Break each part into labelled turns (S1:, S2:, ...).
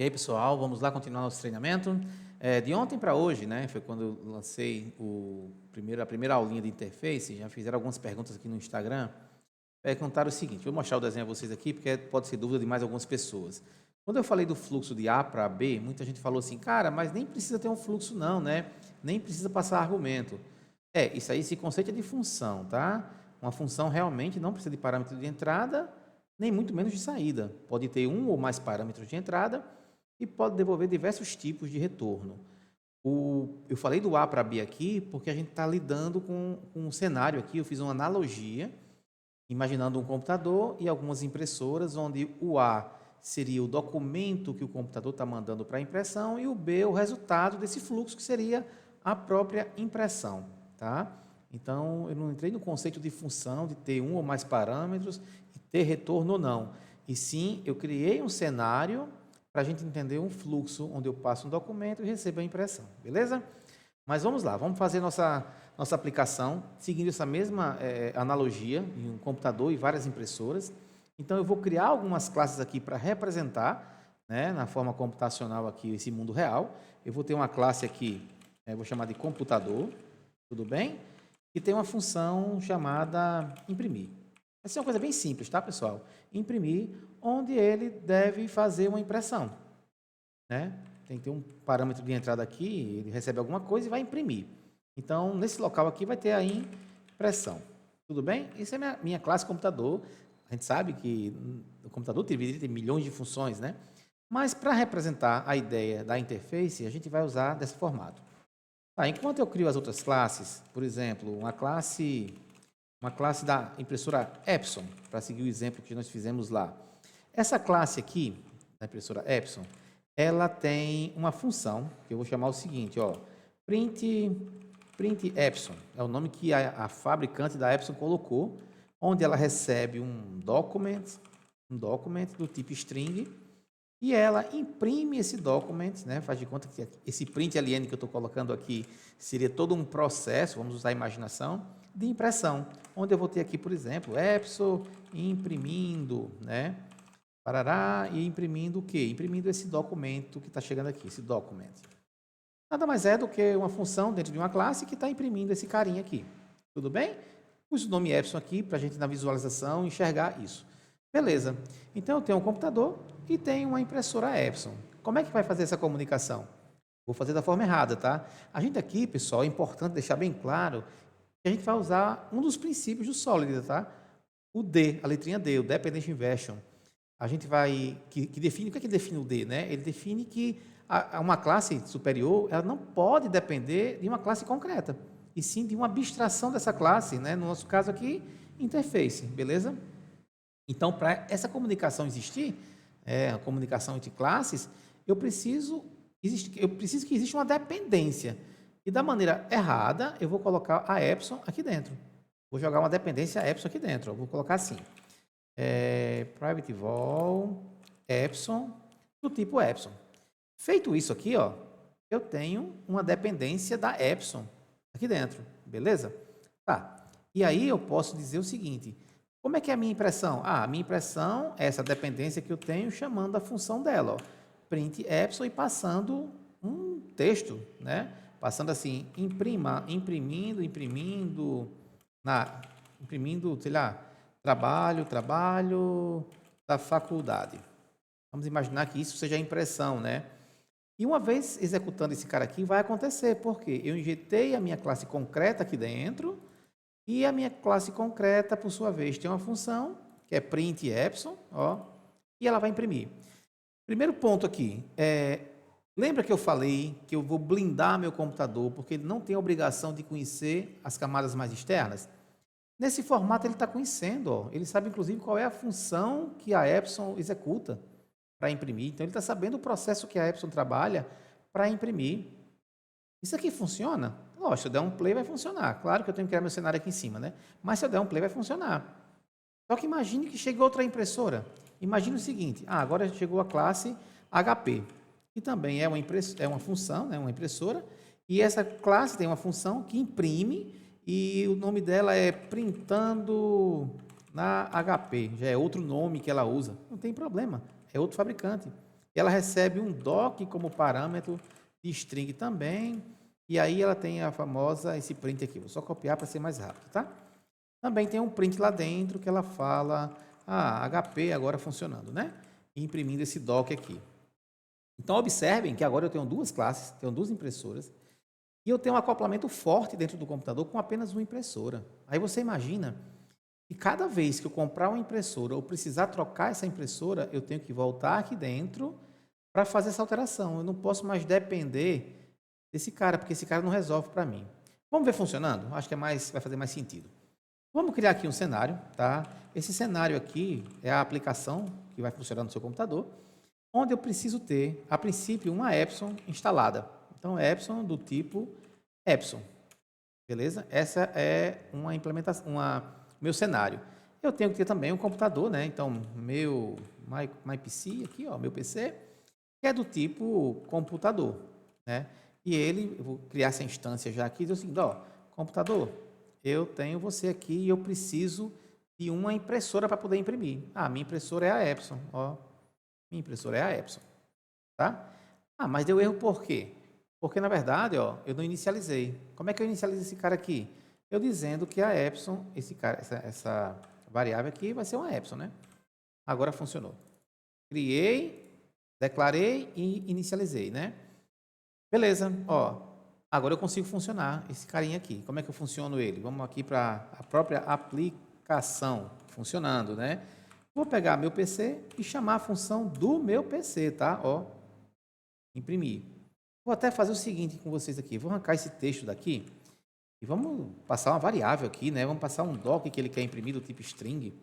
S1: E aí, pessoal, vamos lá continuar nosso treinamento. De ontem para hoje, né, foi quando eu lancei a primeira aulinha de interface, já fizeram algumas perguntas aqui no Instagram. Perguntaram o seguinte, vou mostrar o desenho a vocês aqui, porque pode ser dúvida de mais algumas pessoas. Quando eu falei do fluxo de A para B, muita gente falou assim, cara, mas nem precisa ter um fluxo não, né? Nem precisa passar argumento. Isso aí, esse conceito é de função, tá? Uma função realmente não precisa de parâmetro de entrada, nem muito menos de saída. Pode ter um ou mais parâmetros de entrada e pode devolver diversos tipos de retorno. Eu falei do A para B aqui porque a gente está lidando com um cenário aqui, eu fiz uma analogia, imaginando um computador e algumas impressoras, onde o A seria o documento que o computador está mandando para a impressão e o B o resultado desse fluxo, que seria a própria impressão. Tá? Então, eu não entrei no conceito de função, de ter um ou mais parâmetros e ter retorno ou não. E sim, eu criei um cenário para a gente entender um fluxo onde eu passo um documento e recebo a impressão, beleza? Mas vamos lá, vamos fazer nossa aplicação seguindo essa mesma analogia em um computador e várias impressoras. Então, eu vou criar algumas classes aqui para representar, né, na forma computacional aqui, esse mundo real. Eu vou ter uma classe aqui, vou chamar de computador, tudo bem? E tem uma função chamada imprimir. Essa é uma coisa bem simples, tá, pessoal? Imprimir, onde ele deve fazer uma impressão, né? Tem que ter um parâmetro de entrada aqui, ele recebe alguma coisa e vai imprimir. Então, nesse local aqui vai ter a impressão. Tudo bem? Isso é minha classe computador. A gente sabe que o computador tem milhões de funções, né? Mas para representar a ideia da interface, a gente vai usar desse formato. Enquanto eu crio as outras classes, por exemplo, uma classe da impressora Epson, para seguir o exemplo que nós fizemos lá. Essa classe aqui, da impressora Epson, ela tem uma função, que eu vou chamar o seguinte, ó, print Epson, é o nome que a fabricante da Epson colocou, onde ela recebe um document do tipo string, e ela imprime esse document, né? Faz de conta que esse print ln que eu estou colocando aqui seria todo um processo, vamos usar a imaginação, de impressão, onde eu vou ter aqui, por exemplo, Epson imprimindo, né? Parará, e imprimindo o quê? Imprimindo esse documento que está chegando aqui, esse document. Nada mais é do que uma função dentro de uma classe que está imprimindo esse carinha aqui. Tudo bem? Pus o nome Epson aqui para a gente, na visualização, enxergar isso. Beleza. Então, eu tenho um computador e tenho uma impressora Epson. Como é que vai fazer essa comunicação? Vou fazer da forma errada, tá? A gente aqui, pessoal, é importante deixar bem claro que a gente vai usar um dos princípios do Solid, tá? O D, a letrinha D, o Dependent Inversion. A gente vai, que define, o que é que define o D, né? Ele define que uma classe superior, ela não pode depender de uma classe concreta, e sim de uma abstração dessa classe, né? No nosso caso aqui, interface, beleza? Então, para essa comunicação existir, a comunicação entre classes, eu preciso que exista uma dependência. E da maneira errada, eu vou colocar a Epson aqui dentro. Vou jogar uma dependência Epson aqui dentro. Eu vou colocar assim, private vol Epson, do tipo Epson. Feito isso aqui, ó, eu tenho uma dependência da Epson aqui dentro, beleza? Tá. E aí eu posso dizer o seguinte, como é que é a minha impressão? A minha impressão é essa dependência que eu tenho chamando a função dela, ó, print Epson, e passando um texto, né? Passando assim, imprimindo, sei lá, trabalho da faculdade. Vamos imaginar que isso seja a impressão, né? E uma vez executando esse cara aqui, vai acontecer, porque eu injetei a minha classe concreta aqui dentro, e a minha classe concreta, por sua vez, tem uma função, que é print Epson, ó, e ela vai imprimir. Primeiro ponto aqui, lembra que eu falei que eu vou blindar meu computador, porque ele não tem a obrigação de conhecer as camadas mais externas? Nesse formato ele está conhecendo, ó, ele sabe inclusive qual é a função que a Epson executa para imprimir, então ele está sabendo o processo que a Epson trabalha para imprimir. Isso aqui funciona? Lógico, se eu der um play vai funcionar. Claro que eu tenho que criar meu cenário aqui em cima, né? Mas se eu der um play vai funcionar. Só que imagine que chegou outra impressora. Imagine o seguinte, agora chegou a classe HP, que também é uma função, né, uma impressora, e essa classe tem uma função que imprime, e o nome dela é printando na HP, já é outro nome que ela usa. Não tem problema, é outro fabricante. E ela recebe um doc como parâmetro de string também. E aí ela tem a famosa, esse print aqui. Vou só copiar para ser mais rápido, tá? Também tem um print lá dentro que ela fala, HP agora funcionando, né? E imprimindo esse doc aqui. Então, observem que agora eu tenho duas classes, tenho duas impressoras, e eu tenho um acoplamento forte dentro do computador com apenas uma impressora. Aí você imagina que cada vez que eu comprar uma impressora ou precisar trocar essa impressora, eu tenho que voltar aqui dentro para fazer essa alteração. Eu não posso mais depender desse cara, porque esse cara não resolve para mim. Vamos ver funcionando? Acho que vai fazer mais sentido. Vamos criar aqui um cenário, tá? Esse cenário aqui é a aplicação que vai funcionar no seu computador, onde eu preciso ter, a princípio, uma Epson instalada. Então, Epson do tipo Epson, beleza? Essa é uma implementação, meu cenário. Eu tenho que ter também um computador, né? Então, my PC aqui, ó, meu PC, que é do tipo computador, né? E eu vou criar essa instância já aqui, diz o seguinte, ó, computador, eu tenho você aqui e eu preciso de uma impressora para poder imprimir. Minha impressora é a Epson, ó. Minha impressora é a Epson, tá? Mas deu erro por quê? Porque, na verdade, ó, eu não inicializei. Como é que eu inicializo esse cara aqui? Eu dizendo que a Epson, essa variável aqui vai ser uma Epson, né? Agora funcionou. Criei, declarei e inicializei, né? Beleza, ó. Agora eu consigo funcionar esse carinha aqui. Como é que eu funciono ele? Vamos aqui para a própria aplicação funcionando, né? Vou pegar meu PC e chamar a função do meu PC, tá? Ó, imprimir. Vou até fazer o seguinte com vocês aqui. Vou arrancar esse texto daqui e vamos passar uma variável aqui, né? Vamos passar um doc que ele quer imprimir do tipo string.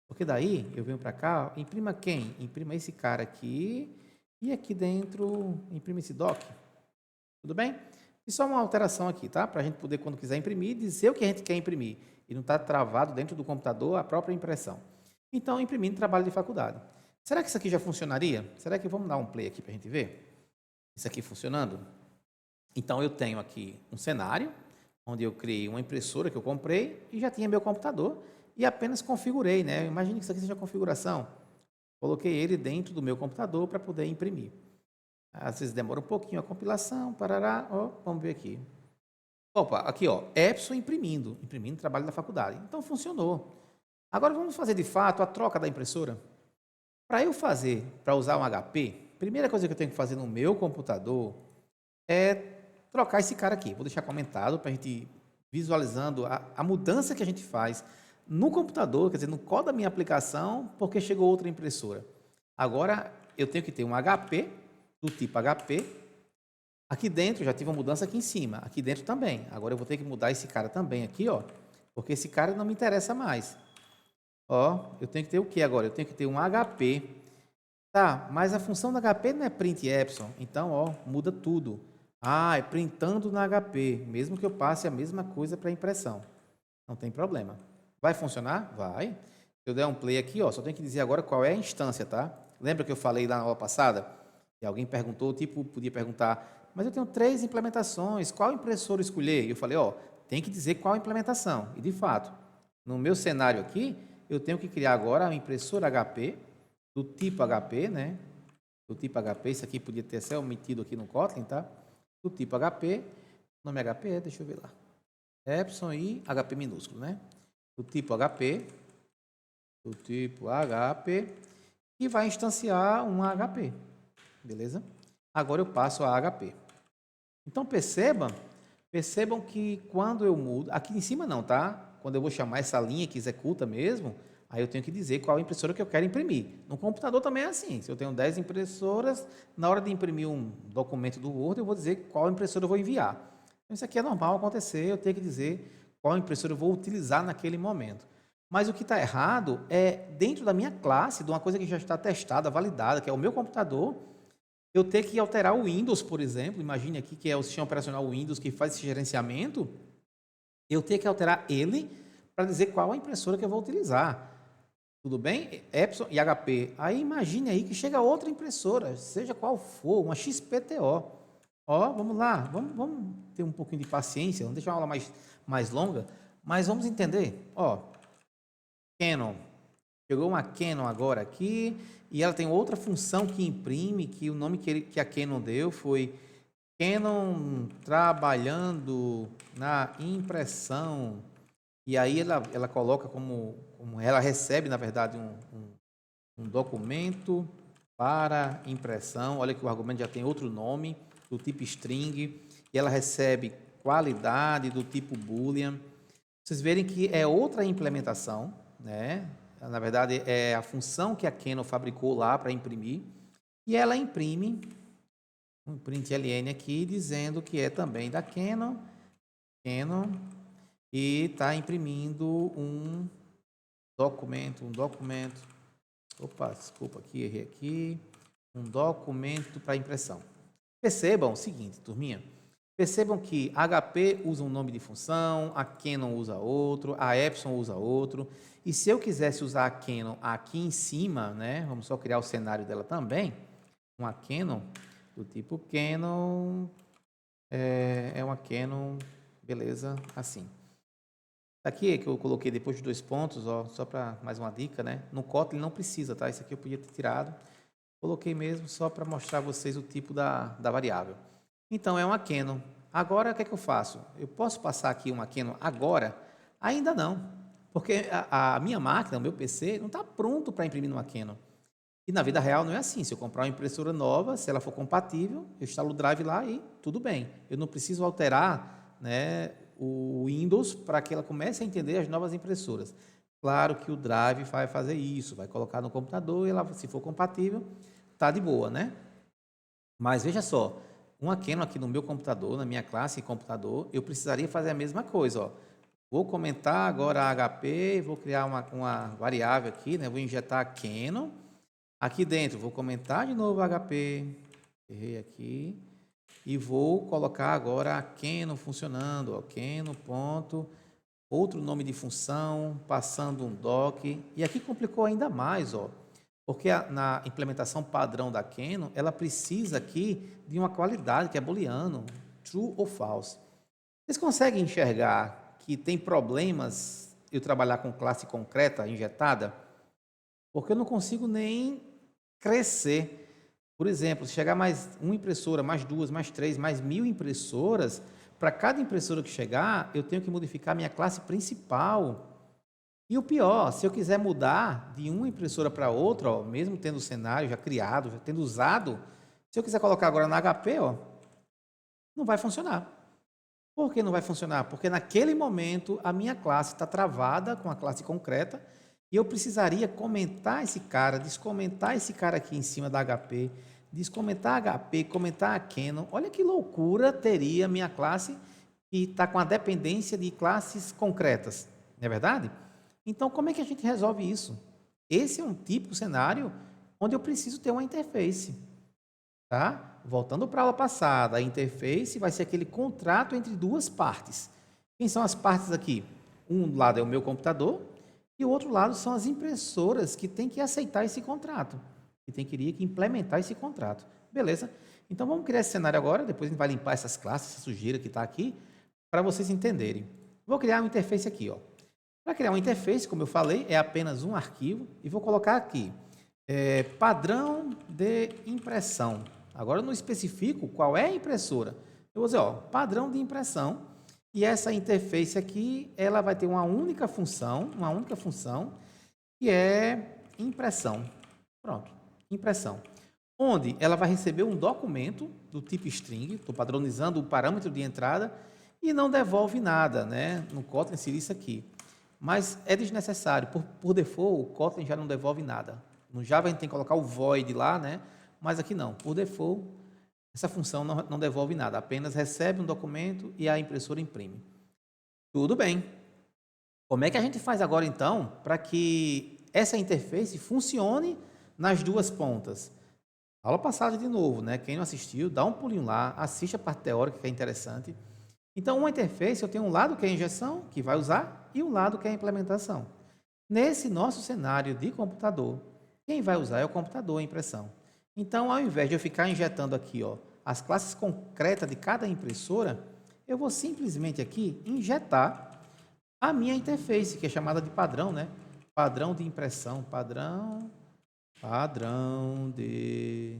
S1: Porque daí eu venho para cá, imprima quem? Imprima esse cara aqui e aqui dentro imprima esse doc. Tudo bem? E só uma alteração aqui, tá? Para a gente poder, quando quiser imprimir, dizer o que a gente quer imprimir. E não estar travado dentro do computador a própria impressão. Então, imprimindo trabalho de faculdade. Será que isso aqui já funcionaria? Será que vamos dar um play aqui para a gente ver? Isso aqui funcionando? Então, eu tenho aqui um cenário, onde eu criei uma impressora que eu comprei e já tinha meu computador e apenas configurei, né? Imagine que isso aqui seja a configuração. Coloquei ele dentro do meu computador para poder imprimir. Às vezes demora um pouquinho a compilação, parará, ó, vamos ver aqui. Opa, aqui ó, Epson imprimindo trabalho da faculdade. Então funcionou. Agora vamos fazer de fato a troca da impressora. Para eu fazer, para usar um HP, primeira coisa que eu tenho que fazer no meu computador é trocar esse cara aqui. Vou deixar comentado para a gente ir visualizando a mudança que a gente faz no computador, quer dizer, no código da minha aplicação, porque chegou outra impressora. Agora eu tenho que ter um HP do tipo HP. Aqui dentro já tive uma mudança aqui em cima, aqui dentro também. Agora eu vou ter que mudar esse cara também aqui, ó, porque esse cara não me interessa mais. Ó, eu tenho que ter o que agora? Eu tenho que ter um HP. Tá, mas a função do HP não é print Epson. Então, ó, muda tudo. É printando na HP, mesmo que eu passe a mesma coisa para impressão. Não tem problema. Vai funcionar? Vai. Se eu der um play aqui, ó, só tenho que dizer agora qual é a instância, tá? Lembra que eu falei na aula passada? E alguém perguntou, tipo, podia perguntar, mas eu tenho 3 implementações, qual impressora escolher? E eu falei, ó, tem que dizer qual implementação. E de fato, no meu cenário aqui, eu tenho que criar agora uma impressora HP, do tipo HP, né? Do tipo HP, isso aqui podia ter sido omitido aqui no Kotlin, tá? Do tipo HP, nome HP, deixa eu ver lá. Epson e HP minúsculo, né? Do tipo HP, e vai instanciar um HP, beleza? Agora eu passo a HP. Então percebam que quando eu mudo, aqui em cima não, tá? Quando eu vou chamar essa linha que executa mesmo, aí eu tenho que dizer qual impressora que eu quero imprimir. No computador também é assim. Se eu tenho 10 impressoras, na hora de imprimir um documento do Word, eu vou dizer qual impressora eu vou enviar. Então, isso aqui é normal acontecer, eu tenho que dizer qual impressora eu vou utilizar naquele momento. Mas o que está errado é, dentro da minha classe, de uma coisa que já está testada, validada, que é o meu computador, eu ter que alterar o Windows, por exemplo, imagine aqui que é o sistema operacional Windows que faz esse gerenciamento, eu ter que alterar ele para dizer qual a impressora que eu vou utilizar. Tudo bem? Epson e HP. Aí imagine aí que chega outra impressora, seja qual for, uma XPTO. Ó, vamos lá, vamos ter um pouquinho de paciência, vamos deixar uma aula mais longa, mas vamos entender. Ó, Canon, Chegou uma Canon agora aqui, e ela tem outra função que imprime, que o nome que a Canon deu foi Canon trabalhando na impressão. E aí ela coloca como ela recebe, na verdade, um documento para impressão. Olha que o argumento já tem outro nome, do tipo string, e ela recebe qualidade do tipo boolean. Vocês verem que é outra implementação, né? Na verdade, é a função que a Canon fabricou lá para imprimir, e ela imprime um println aqui, dizendo que é também da Canon, e está imprimindo um documento, opa, desculpa aqui, errei aqui, um documento para impressão. Percebam o seguinte, turminha, percebam que HP usa um nome de função, a Canon usa outro, a Epson usa outro, e se eu quisesse usar a Canon aqui em cima, né, vamos só criar o cenário dela também, uma Canon do tipo Canon, é uma Canon, beleza, assim. Aqui que eu coloquei depois de 2 pontos, ó, só para mais uma dica, né? No Kotlin não precisa, tá? Isso aqui eu podia ter tirado. Coloquei mesmo só para mostrar a vocês o tipo da variável. Então, é uma Canon. Agora, o que é que eu faço? Eu posso passar aqui uma Canon agora? Ainda não, porque a minha máquina, o meu PC, não está pronto para imprimir numa Canon. E na vida real não é assim. Se eu comprar uma impressora nova, se ela for compatível, eu instalo o drive lá e tudo bem. Eu não preciso alterar, né, o Windows para que ela comece a entender as novas impressoras. Claro que o drive vai fazer isso, vai colocar no computador e ela, se for compatível, tá de boa, né? Mas veja só, uma Canon aqui no meu computador, na minha classe de computador, eu precisaria fazer a mesma coisa, ó. Vou comentar agora a HP, vou criar uma variável aqui, né? Vou injetar a Canon. Aqui dentro, vou comentar de novo HP, errei aqui, e vou colocar agora a Canon funcionando, ó, Canon, ponto, outro nome de função, passando um doc, e aqui complicou ainda mais, ó, porque na implementação padrão da Canon, ela precisa aqui de uma qualidade que é booleano, true ou false. Vocês conseguem enxergar que tem problemas eu trabalhar com classe concreta injetada? Porque eu não consigo nem crescer. Por exemplo, se chegar mais uma impressora, mais 2, mais 3, mais 1000 impressoras, para cada impressora que chegar, eu tenho que modificar minha classe principal. E o pior, se eu quiser mudar de uma impressora para outra, ó, mesmo tendo o cenário já criado, já tendo usado, se eu quiser colocar agora na HP, ó, não vai funcionar. Por que não vai funcionar? Porque naquele momento a minha classe está travada com a classe concreta e eu precisaria comentar esse cara, descomentar esse cara aqui em cima da HP, descomentar a HP, comentar a Canon. Olha que loucura teria minha classe que está com a dependência de classes concretas, não é verdade? Então, como é que a gente resolve isso? Esse é um típico cenário onde eu preciso ter uma interface. Tá? Voltando para a aula passada, a interface vai ser aquele contrato entre duas partes. Quem são as partes aqui? Um lado é o meu computador e o outro lado são as impressoras que têm que aceitar esse contrato, que implementar esse contrato. Beleza? Então vamos criar esse cenário agora, depois a gente vai limpar essas classes, essa sujeira que está aqui, para vocês entenderem. Vou criar uma interface aqui, ó. Para criar uma interface, como eu falei, é apenas um arquivo e vou colocar aqui padrão de impressão. Agora eu não especifico qual é a impressora. Eu vou dizer, ó, padrão de impressão. E essa interface aqui, ela vai ter uma única função, que é impressão. Pronto, impressão. Onde ela vai receber um documento do tipo string, estou padronizando o parâmetro de entrada, e não devolve nada, né? No Kotlin seria isso aqui. Mas é desnecessário, por default, o Kotlin já não devolve nada. No Java a gente tem que colocar o void lá, né? Mas aqui não, por default, essa função não devolve nada, apenas recebe um documento e a impressora imprime. Tudo bem. Como é que a gente faz agora, então, para que essa interface funcione nas duas pontas? Aula passada de novo, né? Quem não assistiu, dá um pulinho lá, assiste a parte teórica que é interessante. Então, uma interface, eu tenho um lado que é a injeção, que vai usar, e um lado que é a implementação. Nesse nosso cenário de computador, quem vai usar é o computador, a impressão. Então, ao invés de eu ficar injetando aqui, ó, as classes concretas de cada impressora, eu vou simplesmente aqui injetar a minha interface, que é chamada de padrão, né? padrão de impressão, padrão de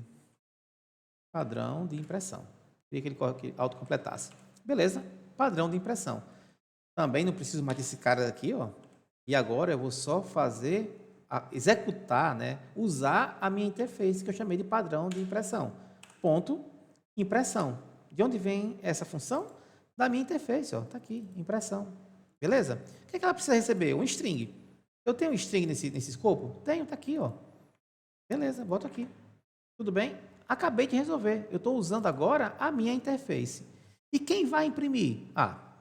S1: impressão. Queria que ele autocompletasse. Beleza, padrão de impressão. Também não preciso mais desse cara aqui, ó. E agora eu vou só fazer, executar, né? Usar a minha interface que eu chamei de padrão de impressão. Ponto, impressão. De onde vem essa função? Da minha interface, ó. Tá aqui, impressão. Beleza? O que é que ela precisa receber? Um string. Eu tenho um string nesse escopo? Tenho, tá aqui, ó. Beleza, boto aqui. Tudo bem? Acabei de resolver. Eu estou usando agora a minha interface. E quem vai imprimir?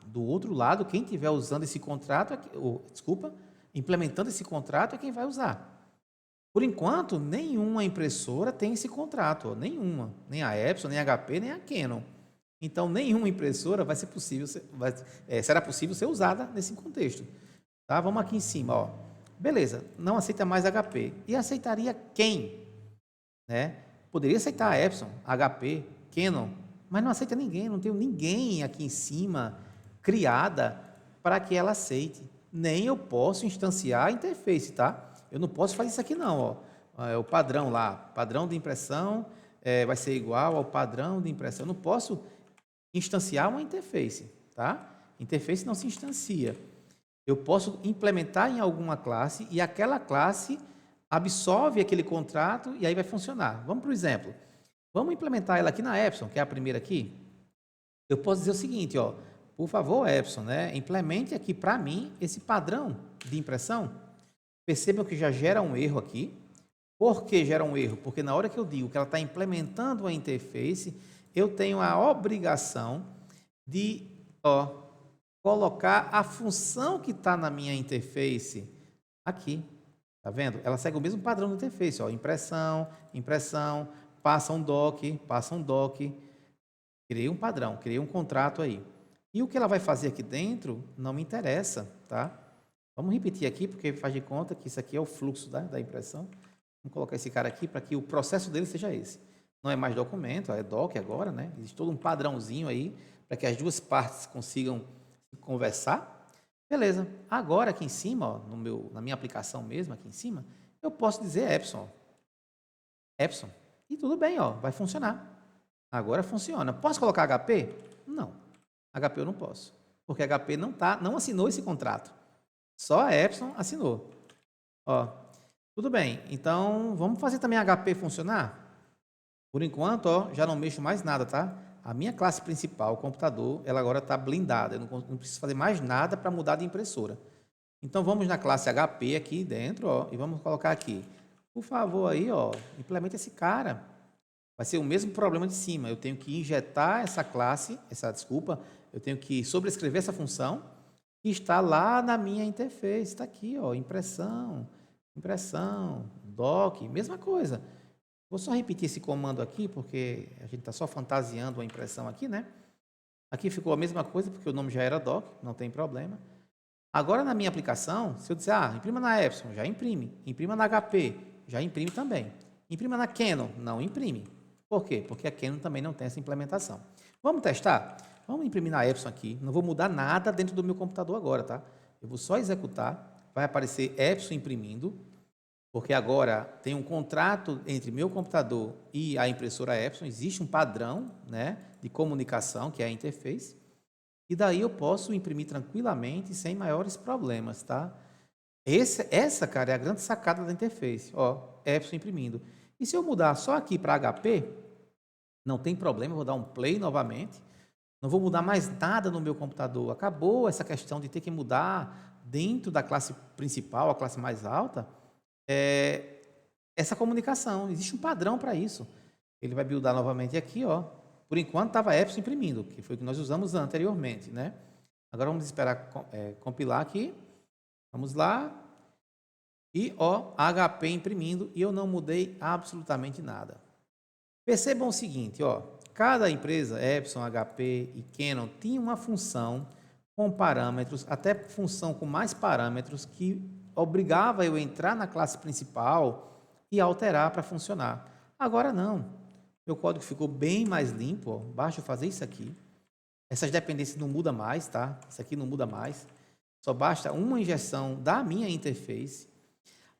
S1: Do outro lado, quem estiver usando esse contrato, implementando esse contrato é quem vai usar. Por enquanto, nenhuma impressora tem esse contrato, ó, nenhuma. Nem a Epson, nem a HP, nem a Canon. Então, nenhuma impressora será possível ser usada nesse contexto. Tá? Vamos aqui em cima, ó. Beleza, não aceita mais HP. E aceitaria quem? Né? Poderia aceitar a Epson, HP, Canon, mas não aceita ninguém, não tenho ninguém aqui em cima criada para que ela aceite. Nem eu posso instanciar a interface, tá? Eu não posso fazer isso aqui não, ó. É o padrão lá, padrão de impressão vai ser igual ao padrão de impressão. Eu não posso instanciar uma interface, tá? Interface não se instancia. Eu posso implementar em alguma classe e aquela classe absorve aquele contrato e aí vai funcionar. Vamos para o exemplo. Vamos implementar ela aqui na Epson, que é a primeira aqui. Eu posso dizer o seguinte, ó, por favor, Epson, né, implemente aqui para mim esse padrão de impressão. Percebam que já gera um erro aqui. Por que gera um erro? Porque na hora que eu digo que ela está implementando a interface, eu tenho a obrigação de colocar a função que está na minha interface aqui. Tá vendo? Ela segue o mesmo padrão da interface, ó, impressão, passa um doc. Criei um padrão, criei um contrato aí. E o que ela vai fazer aqui dentro não me interessa, tá? Vamos repetir aqui, porque faz de conta que isso aqui é o fluxo da impressão. Vamos colocar esse cara aqui para que o processo dele seja esse. Não é mais documento, é doc agora, né? Existe todo um padrãozinho aí para que as duas partes consigam conversar. Beleza. Agora aqui em cima, ó, na minha aplicação mesmo, aqui em cima, eu posso dizer Epson. Epson. E tudo bem, ó, vai funcionar. Agora funciona. Posso colocar HP? Não. HP eu não posso. Porque HP não assinou esse contrato. Só a Epson assinou. Ó, tudo bem. Então, vamos fazer também a HP funcionar? Por enquanto, ó, já não mexo mais nada, tá? A minha classe principal, o computador, ela agora está blindada. Eu não preciso fazer mais nada para mudar de impressora. Então, vamos na classe HP aqui dentro, ó, e vamos colocar aqui. Por favor, aí, ó, implementa esse cara. Vai ser o mesmo problema de cima. Eu tenho que injetar essa classe, eu tenho que sobrescrever essa função que está lá na minha interface. Está aqui, ó, impressão, doc, mesma coisa. Vou só repetir esse comando aqui, porque a gente está só fantasiando a impressão aqui, né? Aqui ficou a mesma coisa, porque o nome já era doc, não tem problema. Agora, na minha aplicação, se eu disser, imprima na Epson, já imprime. Imprima na HP, já imprime também. Imprima na Canon, não imprime. Por quê? Porque a Canon também não tem essa implementação. Vamos testar? Vamos imprimir na Epson aqui. Não vou mudar nada dentro do meu computador agora, tá? Eu vou só executar, vai aparecer Epson imprimindo, porque agora tem um contrato entre meu computador e a impressora Epson, existe um padrão, né, de comunicação, que é a interface, e daí eu posso imprimir tranquilamente, sem maiores problemas, tá? Essa, cara, é a grande sacada da interface, ó, Epson imprimindo. E se eu mudar só aqui para HP, não tem problema, eu vou dar um play novamente, não vou mudar mais nada no meu computador, acabou essa questão de ter que mudar dentro da classe principal, a classe mais alta, essa comunicação, existe um padrão para isso. Ele vai buildar novamente aqui, ó. Por enquanto estava Epson imprimindo, que foi o que nós usamos anteriormente, né? Agora vamos esperar compilar aqui. Vamos lá. E, ó, HP imprimindo e eu não mudei absolutamente nada. Percebam o seguinte, ó. Cada empresa, Epson, HP e Canon, tinha uma função com parâmetros, até função com mais parâmetros, que obrigava eu a entrar na classe principal e alterar para funcionar. Agora não. Meu código ficou bem mais limpo, ó. Basta eu fazer isso aqui. Essas dependências não mudam mais, tá? Isso aqui não muda mais. Só basta uma injeção da minha interface.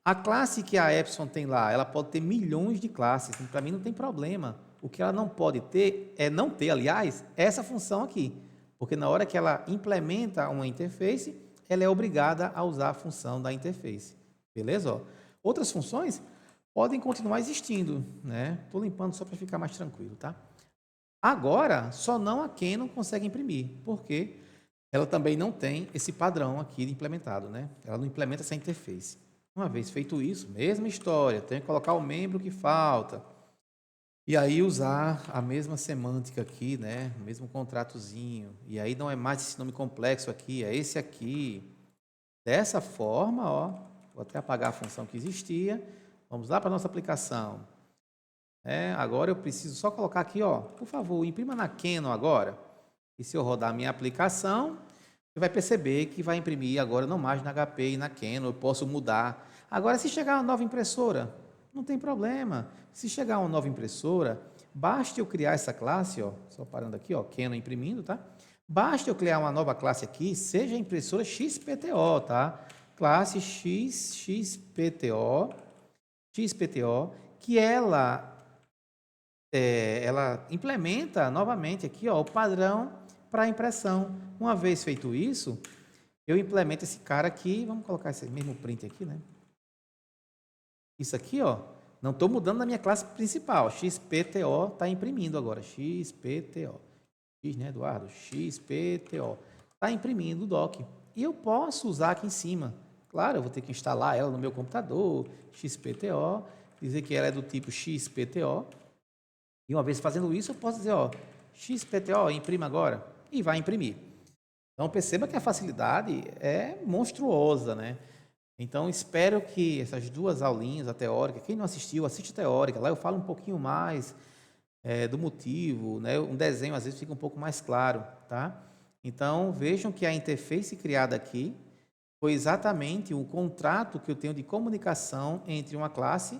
S1: A classe que a Epsilon tem lá, ela pode ter milhões de classes, para mim não tem problema. O que ela não pode ter, é não ter, aliás, essa função aqui. Porque na hora que ela implementa uma interface, ela é obrigada a usar a função da interface. Beleza? Ó, outras funções podem continuar existindo, né? Estou limpando só para ficar mais tranquilo, tá? Agora, só não a Canon consegue imprimir, porque ela também não tem esse padrão aqui implementado, né? Ela não implementa essa interface. Uma vez feito isso, mesma história, tem que colocar o membro que falta. E aí usar a mesma semântica aqui, né? O mesmo contratozinho. E aí não é mais esse nome complexo aqui, é esse aqui. Dessa forma, ó, vou até apagar a função que existia. Vamos lá para a nossa aplicação. Agora eu preciso só colocar aqui, ó, por favor, imprima na Canon agora. E se eu rodar a minha aplicação, você vai perceber que vai imprimir agora não mais na HP e na Canon, eu posso mudar. Agora, se chegar uma nova impressora, não tem problema. Se chegar uma nova impressora, basta eu criar essa classe, ó, só parando aqui, ó, Canon imprimindo, tá? Basta eu criar uma nova classe aqui, seja a impressora XPTO, tá? Classe XPTO, que ela implementa novamente aqui, ó, o padrão para impressão. Uma vez feito isso, eu implemento esse cara aqui, vamos colocar esse mesmo print aqui, né? Isso aqui, ó, não estou mudando na minha classe principal, XPTO está imprimindo agora, XPTO, X, né, Eduardo? XPTO, está imprimindo o doc. E eu posso usar aqui em cima. Claro, eu vou ter que instalar ela no meu computador, XPTO, dizer que ela é do tipo XPTO. E uma vez fazendo isso, eu posso dizer, ó, XPTO, imprima agora, e vai imprimir. Então, perceba que a facilidade é monstruosa, né? Então, espero que essas duas aulinhas, a teórica, quem não assistiu, assiste a teórica, lá eu falo um pouquinho mais do motivo, né? Um desenho às vezes fica um pouco mais claro, tá? Então, vejam que a interface criada aqui foi exatamente o contrato que eu tenho de comunicação entre uma classe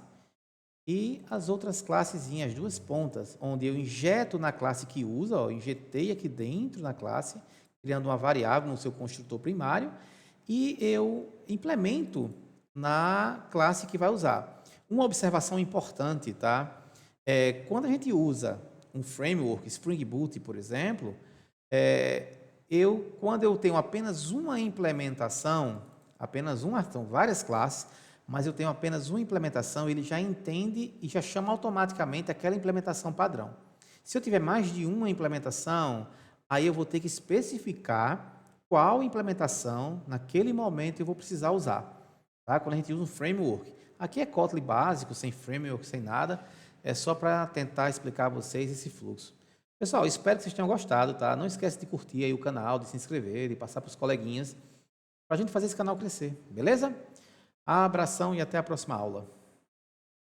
S1: e as outras classes, as duas pontas, onde eu injeto na classe que usa, ó, injetei aqui dentro na classe, criando uma variável no seu construtor primário, e eu implemento na classe que vai usar. Uma observação importante, tá? Quando a gente usa um framework, Spring Boot, por exemplo, quando eu tenho apenas uma implementação, são várias classes, mas eu tenho apenas uma implementação, ele já entende e já chama automaticamente aquela implementação padrão. Se eu tiver mais de uma implementação, aí eu vou ter que especificar qual implementação, naquele momento, eu vou precisar usar. Tá? Quando a gente usa um framework. Aqui é Kotlin básico, sem framework, sem nada. É só para tentar explicar a vocês esse fluxo. Pessoal, espero que vocês tenham gostado. Tá? Não esquece de curtir aí o canal, de se inscrever, de passar para os coleguinhas, para a gente fazer esse canal crescer. Beleza? Abração e até a próxima aula.